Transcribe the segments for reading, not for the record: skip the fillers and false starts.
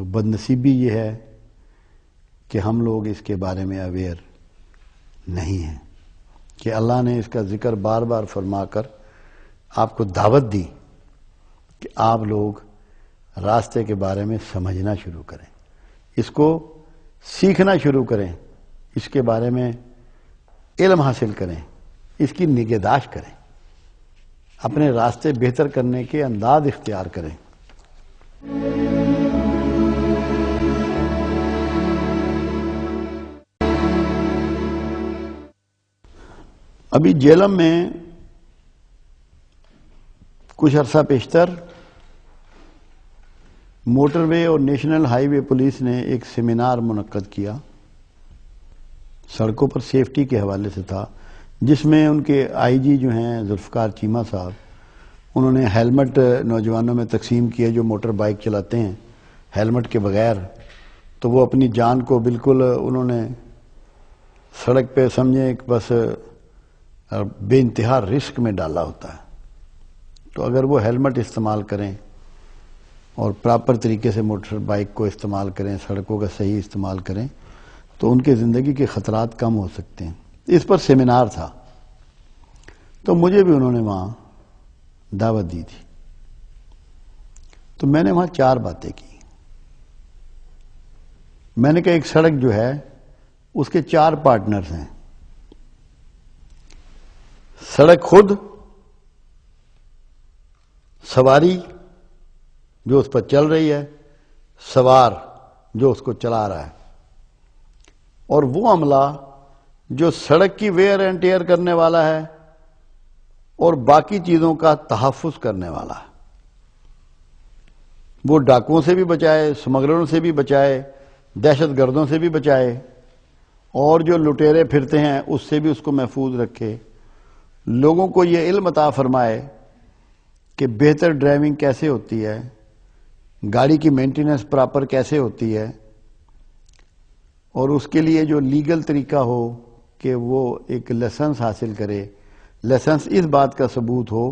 بدنصیبی یہ ہے کہ ہم لوگ اس کے بارے میں اویئر نہیں ہیں کہ اللہ نے اس کا ذکر بار بار فرما کر آپ کو دعوت دی کہ آپ لوگ راستے کے بارے میں سمجھنا شروع کریں، اس کو سیکھنا شروع کریں، اس کے بارے میں علم حاصل کریں، اس کی نگہداشت کریں، اپنے راستے بہتر کرنے کے انداز اختیار کریں۔ ابھی جہلم میں کچھ عرصہ پیشتر موٹر وے اور نیشنل ہائی وے پولیس نے ایک سیمینار منعقد کیا، سڑکوں پر سیفٹی کے حوالے سے تھا، جس میں ان کے آئی جی جو ہیں ذوالفقار چیمہ صاحب، انہوں نے ہیلمٹ نوجوانوں میں تقسیم کیے جو موٹر بائک چلاتے ہیں ہیلمٹ کے بغیر، تو وہ اپنی جان کو بالکل انہوں نے سڑک پہ سمجھیں کہ بس بے انتہا رسک میں ڈالا ہوتا ہے۔ تو اگر وہ ہیلمٹ استعمال کریں اور پراپر طریقے سے موٹر بائک کو استعمال کریں، سڑکوں کا صحیح استعمال کریں، تو ان کے زندگی کے خطرات کم ہو سکتے ہیں۔ اس پر سیمینار تھا، تو مجھے بھی انہوں نے وہاں دعوت دی تھی، تو میں نے وہاں 4 باتیں کی۔ میں نے کہا ایک سڑک جو ہے اس کے 4 پارٹنرز ہیں، سڑک خود، سواری جو اس پر چل رہی ہے، سوار جو اس کو چلا رہا ہے، اور وہ عملہ جو سڑک کی ویئر اینڈ ٹیئر کرنے والا ہے اور باقی چیزوں کا تحفظ کرنے والا ہے۔ وہ ڈاکوؤں سے بھی بچائے، سمگلروں سے بھی بچائے، دہشت گردوں سے بھی بچائے، اور جو لٹیرے پھرتے ہیں اس سے بھی اس کو محفوظ رکھے، لوگوں کو یہ علم عطا فرمائے کہ بہتر ڈرائیونگ کیسے ہوتی ہے، گاڑی کی مینٹیننس پراپر کیسے ہوتی ہے، اور اس کے لیے جو لیگل طریقہ ہو کہ وہ ایک لائسنس حاصل کرے۔ لائسنس اس بات کا ثبوت ہو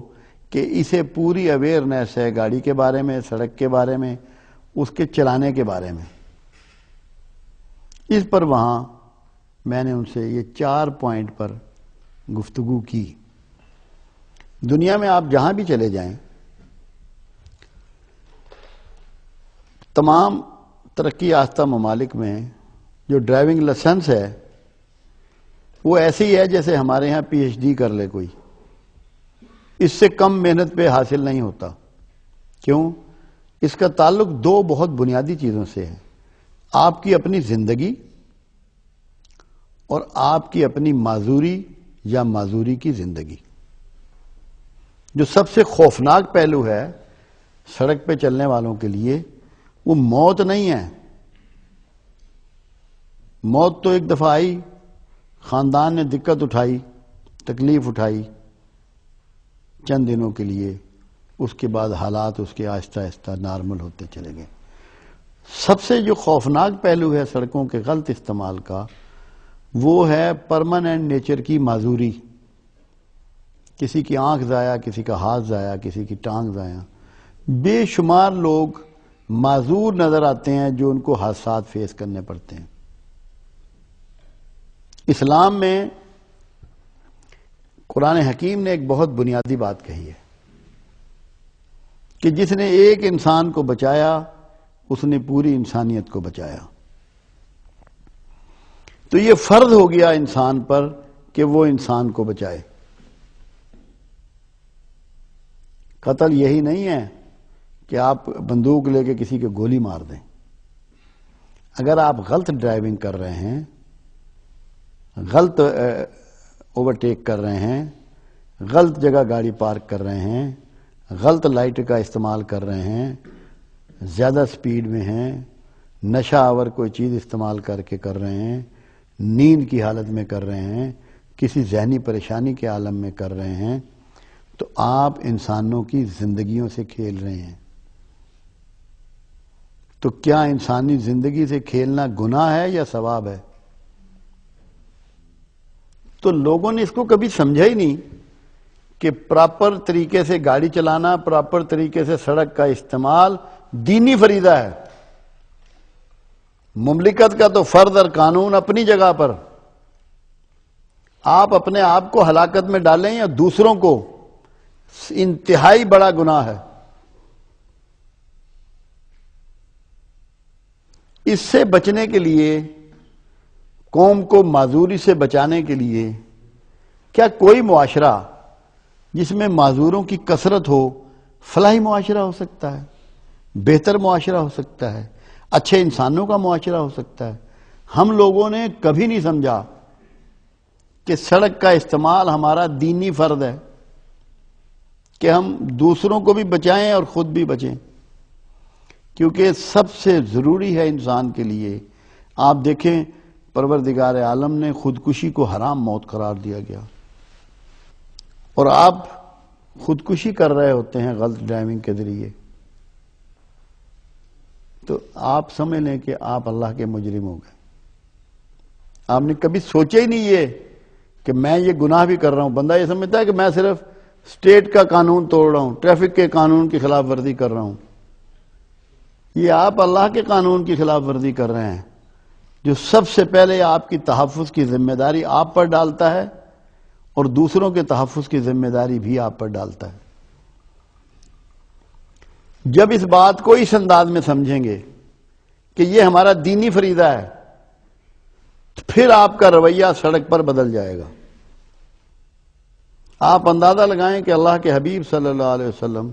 کہ اسے پوری اویئرنیس ہے گاڑی کے بارے میں، سڑک کے بارے میں، اس کے چلانے کے بارے میں۔ اس پر وہاں میں نے ان سے یہ 4 پوائنٹ پر گفتگو کی۔ دنیا میں آپ جہاں بھی چلے جائیں، تمام ترقی یافتہ ممالک میں جو ڈرائیونگ لائسنس ہے وہ ایسی ہی ہے جیسے ہمارے ہاں پی ایچ ڈی کر لے کوئی، اس سے کم محنت پہ حاصل نہیں ہوتا۔ کیوں؟ اس کا تعلق 2 بہت بنیادی چیزوں سے ہے، آپ کی اپنی زندگی اور آپ کی اپنی معذوری یا معذوری کی زندگی۔ جو سب سے خوفناک پہلو ہے سڑک پہ چلنے والوں کے لیے، وہ موت نہیں ہے۔ موت تو ایک دفعہ آئی، خاندان نے دقت اٹھائی، تکلیف اٹھائی چند دنوں کے لیے، اس کے بعد حالات اس کے آہستہ آہستہ نارمل ہوتے چلے گئے۔ سب سے جو خوفناک پہلو ہے سڑکوں کے غلط استعمال کا، وہ ہے پرماننٹ نیچر کی معذوری۔ کسی کی آنکھ ضائع، کسی کا ہاتھ ضائع، کسی کی ٹانگ ضائع، بے شمار لوگ معذور نظر آتے ہیں جو ان کو حادثات فیس کرنے پڑتے ہیں۔ اسلام میں قرآن حکیم نے ایک بہت بنیادی بات کہی ہے کہ جس نے ایک انسان کو بچایا اس نے پوری انسانیت کو بچایا۔ تو یہ فرض ہو گیا انسان پر کہ وہ انسان کو بچائے۔ قتل یہی نہیں ہے کہ آپ بندوق لے کے کسی کے گولی مار دیں۔ اگر آپ غلط ڈرائیونگ کر رہے ہیں، غلط اوورٹیک کر رہے ہیں، غلط جگہ گاڑی پارک کر رہے ہیں، غلط لائٹ کا استعمال کر رہے ہیں، زیادہ سپیڈ میں ہیں، نشہ آور کوئی چیز استعمال کر کے کر رہے ہیں، نیند کی حالت میں کر رہے ہیں، کسی ذہنی پریشانی کے عالم میں کر رہے ہیں، تو آپ انسانوں کی زندگیوں سے کھیل رہے ہیں۔ تو کیا انسانی زندگی سے کھیلنا گناہ ہے یا ثواب ہے؟ تو لوگوں نے اس کو کبھی سمجھا ہی نہیں کہ پراپر طریقے سے گاڑی چلانا، پراپر طریقے سے سڑک کا استعمال دینی فریضہ ہے۔ مملکت کا تو فرض اور قانون اپنی جگہ پر، آپ اپنے آپ کو ہلاکت میں ڈالیں یا دوسروں کو، انتہائی بڑا گناہ ہے۔ اس سے بچنے کے لیے، قوم کو معذوری سے بچانے کے لیے، کیا کوئی معاشرہ جس میں معذوروں کی کثرت ہو فلاحی معاشرہ ہو سکتا ہے، بہتر معاشرہ ہو سکتا ہے، اچھے انسانوں کا معاشرہ ہو سکتا ہے؟ ہم لوگوں نے کبھی نہیں سمجھا کہ سڑک کا استعمال ہمارا دینی فرض ہے، کہ ہم دوسروں کو بھی بچائیں اور خود بھی بچیں، کیونکہ سب سے ضروری ہے انسان کے لیے۔ آپ دیکھیں پروردگار عالم نے خودکشی کو حرام موت قرار دیا گیا، اور آپ خودکشی کر رہے ہوتے ہیں غلط ڈرائیونگ کے ذریعے، تو آپ سمجھ لیں کہ آپ اللہ کے مجرم ہو گئے۔ آپ نے کبھی سوچا ہی نہیں یہ کہ میں یہ گناہ بھی کر رہا ہوں۔ بندہ یہ سمجھتا ہے کہ میں صرف اسٹیٹ کا قانون توڑ رہا ہوں، ٹریفک کے قانون کی خلاف ورزی کر رہا ہوں۔ یہ آپ اللہ کے قانون کی خلاف ورزی کر رہے ہیں، جو سب سے پہلے آپ کی تحفظ کی ذمہ داری آپ پر ڈالتا ہے، اور دوسروں کے تحفظ کی ذمہ داری بھی آپ پر ڈالتا ہے۔ جب اس بات کو اس انداز میں سمجھیں گے کہ یہ ہمارا دینی فریضہ ہے، تو پھر آپ کا رویہ سڑک پر بدل جائے گا۔ آپ اندازہ لگائیں کہ اللہ کے حبیب صلی اللہ علیہ وسلم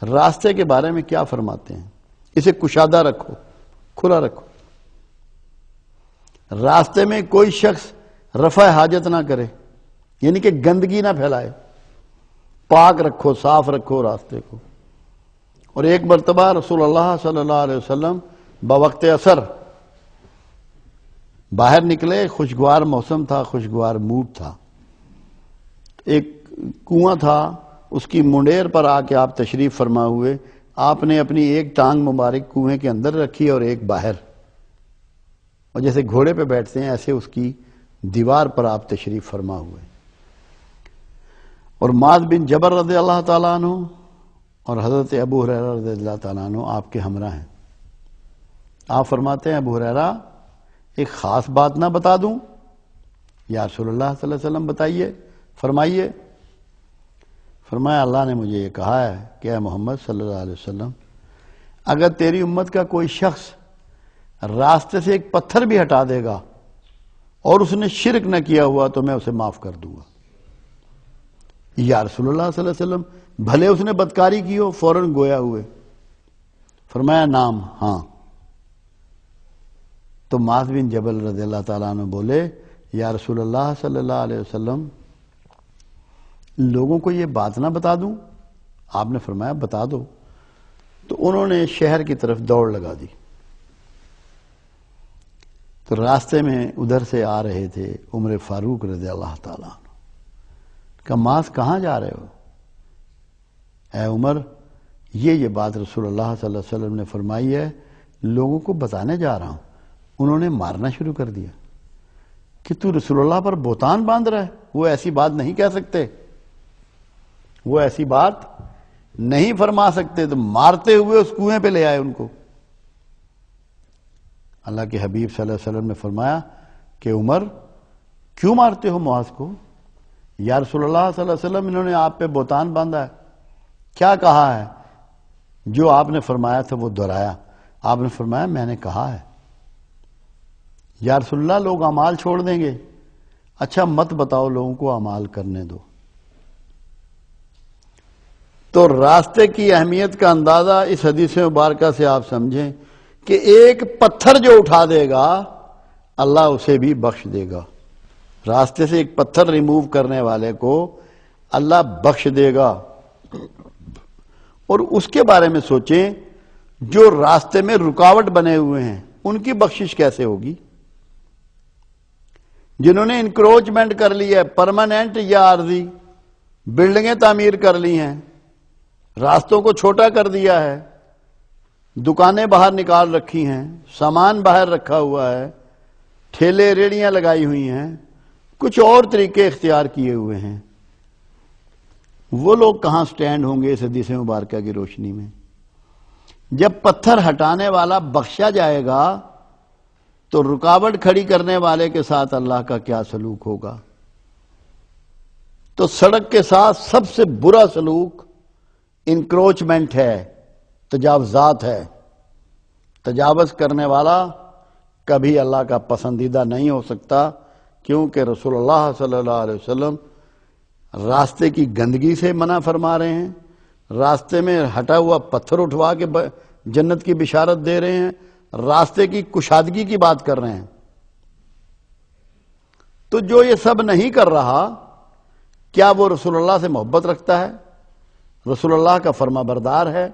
راستے کے بارے میں کیا فرماتے ہیں۔ اسے کشادہ رکھو، کھلا رکھو، راستے میں کوئی شخص رفع حاجت نہ کرے، یعنی کہ گندگی نہ پھیلائے، پاک رکھو، صاف رکھو راستے کو۔ اور ایک مرتبہ رسول اللہ صلی اللہ علیہ وسلم بوقت عصر باہر نکلے، خوشگوار موسم تھا، خوشگوار موڈ تھا، ایک کنواں تھا، اس کی منڈیر پر آ کے آپ تشریف فرما ہوئے۔ آپ نے اپنی ایک ٹانگ مبارک کنویں کے اندر رکھی اور ایک باہر، اور جیسے گھوڑے پہ بیٹھتے ہیں ایسے اس کی دیوار پر آپ تشریف فرما ہوئے۔ اور معاذ بن جبل رضی اللہ تعالیٰ عنہ اور حضرت ابو ہریرہ رضی اللہ تعالیٰ عنہ آپ کے ہمراہ ہیں۔ آپ فرماتے ہیں ابو ہریرہ ایک خاص بات نہ بتا دوں؟ یا رسول اللہ صلی اللہ علیہ وسلم بتائیے، فرمائیے۔ فرمایا اللہ نے مجھے یہ کہا ہے کہ اے محمد صلی اللہ علیہ وسلم، اگر تیری امت کا کوئی شخص راستے سے ایک پتھر بھی ہٹا دے گا اور اس نے شرک نہ کیا ہوا تو میں اسے معاف کر دوں گا۔ یا رسول اللہ صلی اللہ علیہ وسلم، بھلے اس نے بدکاری کی ہو، فوراً گویا ہوئے۔ فرمایا نام، ہاں۔ تو معاذ بن جبل رضی اللہ تعالیٰ عنہ بولے یا رسول اللہ صلی اللہ علیہ وسلم، لوگوں کو یہ بات نہ بتا دوں؟ آپ نے فرمایا بتا دو۔ تو انہوں نے شہر کی طرف دوڑ لگا دی۔ تو راستے میں ادھر سے آ رہے تھے عمر فاروق رضی اللہ تعالیٰ عنہ۔ کہ معاذ کہاں جا رہے ہو؟ اے عمر، یہ بات رسول اللہ صلی اللہ علیہ وسلم نے فرمائی ہے، لوگوں کو بتانے جا رہا ہوں۔ انہوں نے مارنا شروع کر دیا کہ تو رسول اللہ پر بہتان باندھ رہا ہے، وہ ایسی بات نہیں کہہ سکتے، وہ ایسی بات نہیں فرما سکتے۔ تو مارتے ہوئے اس کنویں پہ لے آئے ان کو۔ اللہ کے حبیب صلی اللہ علیہ وسلم نے فرمایا کہ عمر کیوں مارتے ہو معاذ کو؟ یا رسول اللہ صلی اللہ علیہ وسلم، انہوں نے آپ پہ بہتان باندھا ہے۔ کیا کہا ہے؟ جو آپ نے فرمایا تھا وہ دہرایا۔ آپ نے فرمایا میں نے کہا ہے۔ یا رسول اللہ، لوگ اعمال چھوڑ دیں گے۔ اچھا مت بتاؤ، لوگوں کو اعمال کرنے دو۔ تو راستے کی اہمیت کا اندازہ اس حدیث مبارکہ سے آپ سمجھیں کہ ایک پتھر جو اٹھا دے گا اللہ اسے بھی بخش دے گا۔ راستے سے ایک پتھر ریموو کرنے والے کو اللہ بخش دے گا۔ اور اس کے بارے میں سوچیں جو راستے میں رکاوٹ بنے ہوئے ہیں، ان کی بخشش کیسے ہوگی؟ جنہوں نے انکروچمنٹ کر لی ہے، پرماننٹ یا عارضی، بلڈنگیں تعمیر کر لی ہیں، راستوں کو چھوٹا کر دیا ہے، دکانیں باہر نکال رکھی ہیں، سامان باہر رکھا ہوا ہے، ٹھیلے ریڑیاں لگائی ہوئی ہیں، کچھ اور طریقے اختیار کیے ہوئے ہیں، وہ لوگ کہاں سٹینڈ ہوں گے اس حدیث مبارکہ کی روشنی میں؟ جب پتھر ہٹانے والا بخشا جائے گا تو رکاوٹ کھڑی کرنے والے کے ساتھ اللہ کا کیا سلوک ہوگا؟ تو سڑک کے ساتھ سب سے برا سلوک انکروچمنٹ ہے، تجاوزات ہے۔ تجاوز کرنے والا کبھی اللہ کا پسندیدہ نہیں ہو سکتا، کیونکہ رسول اللہ صلی اللہ علیہ وسلم راستے کی گندگی سے منع فرما رہے ہیں، راستے میں ہٹا ہوا پتھر اٹھوا کے جنت کی بشارت دے رہے ہیں، راستے کی کشادگی کی بات کر رہے ہیں۔ تو جو یہ سب نہیں کر رہا، کیا وہ رسول اللہ سے محبت رکھتا ہے؟ رسول اللہ کا فرما بردار ہے؟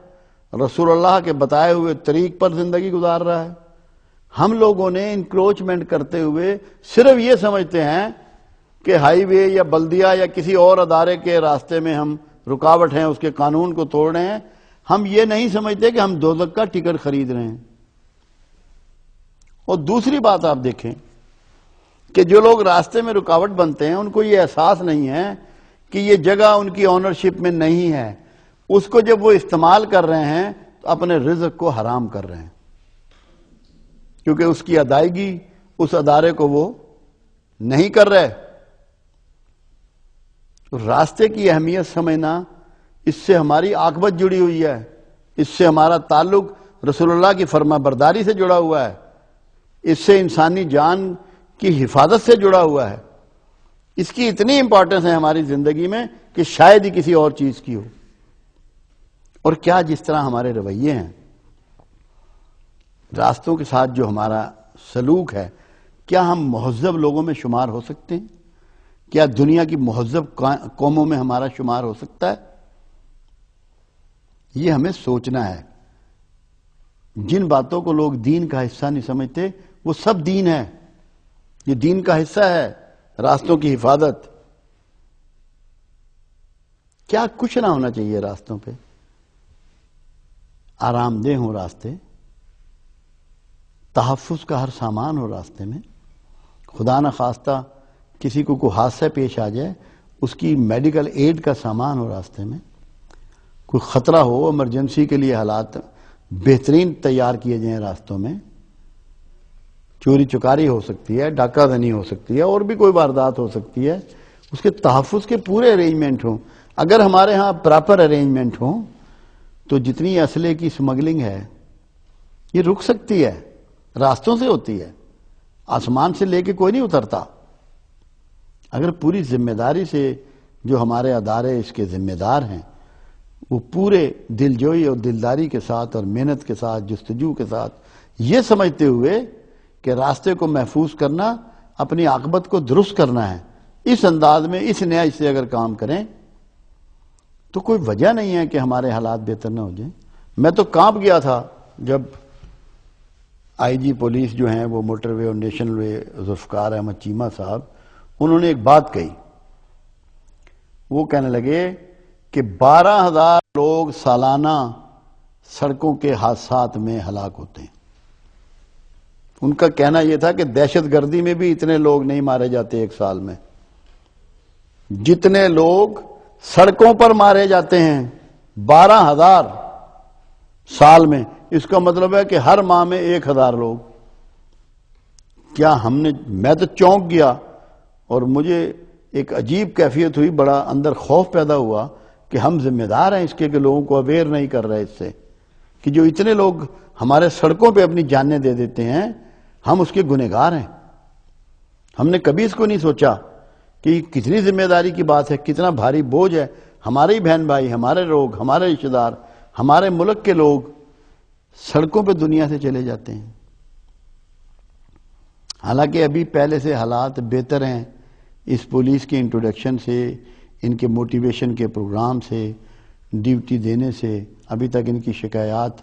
رسول اللہ کے بتائے ہوئے طریق پر زندگی گزار رہا ہے؟ ہم لوگوں نے انکروچمنٹ کرتے ہوئے صرف یہ سمجھتے ہیں کہ ہائی وے یا بلدیہ یا کسی اور ادارے کے راستے میں ہم رکاوٹ ہیں، اس کے قانون کو توڑ رہے ہیں۔ ہم یہ نہیں سمجھتے کہ ہم دوزخ کا ٹکٹ خرید رہے ہیں۔ اور دوسری بات آپ دیکھیں کہ جو لوگ راستے میں رکاوٹ بنتے ہیں، ان کو یہ احساس نہیں ہے کہ یہ جگہ ان کی آنرشپ میں نہیں ہے۔ اس کو جب وہ استعمال کر رہے ہیں تو اپنے رزق کو حرام کر رہے ہیں، کیونکہ اس کی ادائیگی اس ادارے کو وہ نہیں کر رہے۔ راستے کی اہمیت سمجھنا، اس سے ہماری عاقبت جڑی ہوئی ہے، اس سے ہمارا تعلق رسول اللہ کی فرما برداری سے جڑا ہوا ہے، اس سے انسانی جان کی حفاظت سے جڑا ہوا ہے۔ اس کی اتنی امپورٹنس ہے ہماری زندگی میں کہ شاید ہی کسی اور چیز کی ہو۔ اور کیا جس طرح ہمارے رویے ہیں، راستوں کے ساتھ جو ہمارا سلوک ہے، کیا ہم مہذب لوگوں میں شمار ہو سکتے ہیں؟ کیا دنیا کی مہذب قوموں میں ہمارا شمار ہو سکتا ہے؟ یہ ہمیں سوچنا ہے۔ جن باتوں کو لوگ دین کا حصہ نہیں سمجھتے، وہ سب دین ہے۔ یہ دین کا حصہ ہے، راستوں کی حفاظت۔ کیا کچھ نہ ہونا چاہیے راستوں پہ؟ آرام دہ ہوں راستے، تحفظ کا ہر سامان ہو راستے میں، خدا نہ خواستہ کسی کو کوئی حادثہ پیش آ جائے، اس کی میڈیکل ایڈ کا سامان ہو راستے میں، کوئی خطرہ ہو، ایمرجنسی کے لیے حالات بہترین تیار کیے جائیں راستوں میں۔ چوری چکاری ہو سکتی ہے، ڈاکہ زنی ہو سکتی ہے، اور بھی کوئی واردات ہو سکتی ہے، اس کے تحفظ کے پورے ارینجمنٹ ہوں۔ اگر ہمارے ہاں پراپر ارینجمنٹ ہوں تو جتنی اسلحے کی سمگلنگ ہے یہ رک سکتی ہے، راستوں سے ہوتی ہے، آسمان سے لے کے کوئی نہیں اترتا۔ اگر پوری ذمہ داری سے جو ہمارے ادارے اس کے ذمہ دار ہیں، وہ پورے دلجوئی اور دلداری کے ساتھ اور محنت کے ساتھ، جستجو کے ساتھ، یہ سمجھتے ہوئے کہ راستے کو محفوظ کرنا، اپنی عاقبت کو درست کرنا ہے، اس انداز میں، اس نیاز سے اگر کام کریں تو کوئی وجہ نہیں ہے کہ ہمارے حالات بہتر نہ ہو جائیں۔ میں تو کانپ گیا تھا جب آئی جی پولیس جو ہیں، وہ موٹر وے اور نیشنل وے ذوالفقار احمد چیمہ صاحب، انہوں نے ایک بات کہی۔ وہ کہنے لگے کہ 12,000 لوگ سالانہ سڑکوں کے حادثات میں ہلاک ہوتے ہیں۔ ان کا کہنا یہ تھا کہ دہشت گردی میں بھی اتنے لوگ نہیں مارے جاتے ایک سال میں جتنے لوگ سڑکوں پر مارے جاتے ہیں 12,000 سال میں۔ اس کا مطلب ہے کہ ہر ماہ میں 1,000 لوگ۔ کیا ہم نے، میں تو چونک گیا اور مجھے ایک عجیب کیفیت ہوئی، بڑا اندر خوف پیدا ہوا کہ ہم ذمہ دار ہیں اس کے کہ لوگوں کو اویئر نہیں کر رہے اس سے، کہ جو اتنے لوگ ہمارے سڑکوں پہ اپنی جانیں دے دیتے ہیں، ہم اس کے گنہگار ہیں۔ ہم نے کبھی اس کو نہیں سوچا کہ یہ کتنی ذمہ داری کی بات ہے، کتنا بھاری بوجھ ہے۔ ہمارے ہی بہن بھائی، ہمارے لوگ، ہمارے رشتہ دار، ہمارے ملک کے لوگ سڑکوں پہ دنیا سے چلے جاتے ہیں۔ حالانکہ ابھی پہلے سے حالات بہتر ہیں، اس پولیس کے انٹروڈکشن سے، ان کے موٹیویشن کے پروگرام سے، ڈیوٹی دینے سے، ابھی تک ان کی شکایات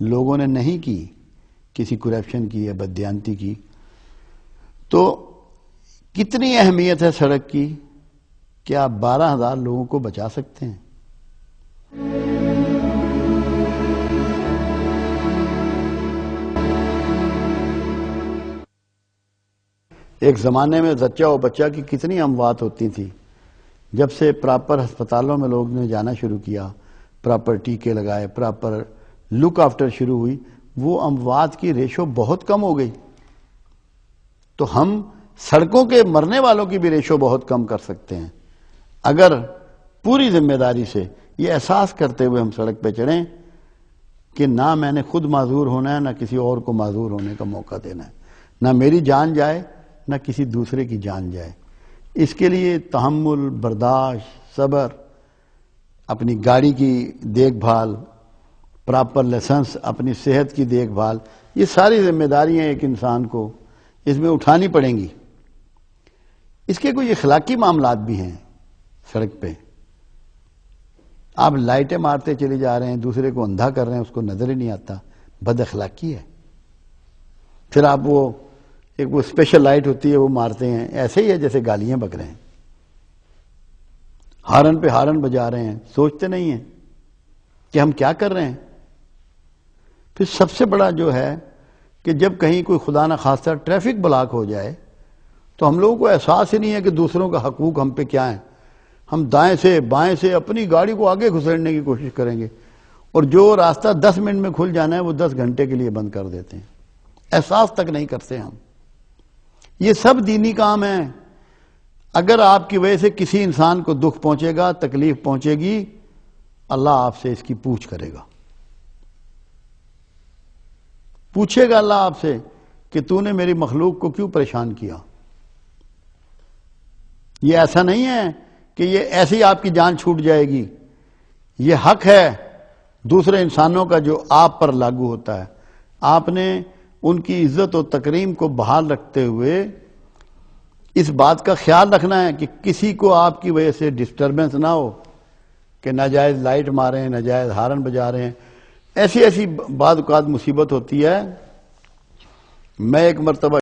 لوگوں نے نہیں کی، کسی کرپشن کی یا بددیانتی کی۔ تو کتنی اہمیت ہے سڑک کی؟ کیا آپ 12,000 لوگوں کو بچا سکتے ہیں؟ ایک زمانے میں زچہ و بچہ کی کتنی اموات ہوتی تھی۔ جب سے پراپر ہسپتالوں میں لوگ نے جانا شروع کیا، پراپر ٹیکے لگائے، پراپر لک آفٹر شروع ہوئی، وہ اموات کی ریشو بہت کم ہو گئی۔ تو ہم سڑکوں کے مرنے والوں کی بھی ریشو بہت کم کر سکتے ہیں اگر پوری ذمہ داری سے یہ احساس کرتے ہوئے ہم سڑک پہ چڑھیں کہ نہ میں نے خود معذور ہونا ہے، نہ کسی اور کو معذور ہونے کا موقع دینا ہے، نہ میری جان جائے نہ کسی دوسرے کی جان جائے۔ اس کے لیے تحمل، برداشت، صبر، اپنی گاڑی کی دیکھ بھال، پراپر لائسنس، اپنی صحت کی دیکھ بھال، یہ ساری ذمہ داریاں ایک انسان کو اس میں اٹھانی پڑیں گی۔ اس کے کوئی اخلاقی معاملات بھی ہیں سڑک پہ۔ آپ لائٹیں مارتے چلے جا رہے ہیں، دوسرے کو اندھا کر رہے ہیں، اس کو نظر ہی نہیں آتا، بد اخلاقی ہے۔ پھر آپ وہ اسپیشل لائٹ ہوتی ہے وہ مارتے ہیں، ایسے ہی ہے جیسے گالیاں بک رہے ہیں، ہارن پہ ہارن بجا رہے ہیں، سوچتے نہیں ہیں کہ ہم کیا کر رہے ہیں۔ پھر سب سے بڑا جو ہے کہ جب کہیں کوئی خدا نہ خواستہ ٹریفک بلاک ہو جائے تو ہم لوگوں کو احساس ہی نہیں ہے کہ دوسروں کا حقوق ہم پہ کیا ہیں۔ ہم دائیں سے بائیں سے اپنی گاڑی کو آگے گھسیڑنے کی کوشش کریں گے، اور جو راستہ 10 منٹ میں کھل جانا ہے وہ 10 گھنٹے کے لیے بند کر دیتے ہیں، احساس تک نہیں کرتے ہم۔ یہ سب دینی کام ہیں۔ اگر آپ کی وجہ سے کسی انسان کو دکھ پہنچے گا، تکلیف پہنچے گی، اللہ آپ سے اس کی پوچھ کرے گا، پوچھے گا اللہ آپ سے کہ تو نے میری مخلوق کو کیوں پریشان کیا۔ یہ ایسا نہیں ہے کہ یہ ایسی آپ کی جان چھوٹ جائے گی، یہ حق ہے دوسرے انسانوں کا جو آپ پر لاگو ہوتا ہے۔ آپ نے ان کی عزت و تکریم کو بحال رکھتے ہوئے اس بات کا خیال رکھنا ہے کہ کسی کو آپ کی وجہ سے ڈسٹربنس نہ ہو، کہ ناجائز لائٹ مارے ہیں، ناجائز ہارن بجا رہے ہیں۔ ایسی بعض اوقات مصیبت ہوتی ہے۔ میں ایک مرتبہ